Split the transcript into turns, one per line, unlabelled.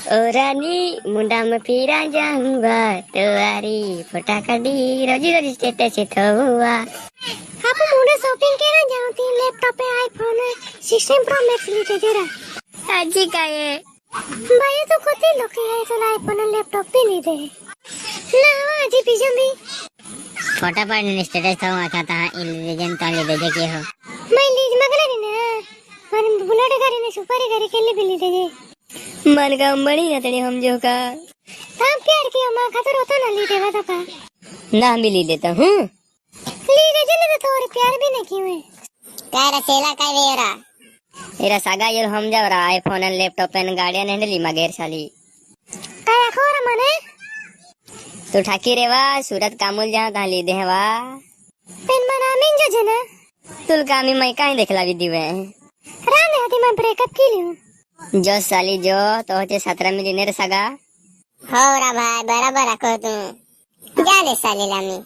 ओ रानी मुंडा में फिरा जाऊंगा तोरी फटाकडी रोजी रोजी स्टेटस थवा
आपको मुंडे शॉपिंग के ना जाऊं थी लैपटॉप पे आईफोन 16 प्रो मैक्स लीजिए जरा
आजी का ये
भाई तो कोती लोग है तो आईफोन और लैपटॉप भी ली दे ना आजी पीछे भी
फटाफट स्टेटस थवा खाता इन लेजेंड ताले दे के हो
मैं लीज मगले नी ना पर बुलेट गाड़ी ने सुपारी गाड़ी के लिए भी ली दे
मन का बड़ी ना तेरी हम जो का
हम प्यार किया मां खातर होता ना ली देवा का
ना भी ली देता हूँ
ली दे जने तो थोड़ी प्यार भी नहीं किए
काय रसेला काय वेरा एरा सागा यो हम जा रहा आईफोन और लैपटॉप पेन गाड़ियां हैंडली मगेर साली
काय खोर मने
तू ठाकी रे वा सूरत कामुल जा ता ली देवा
पेन मना मिन जो जना
तुल कामी मैं काई देखला भी दिवे
राने हती मैं ब्रेकअप की लियो
जो साली जो तो होचे 17 में दिनेर सगा
हो रा भाई बराबर रखो तू जा दे साली लामी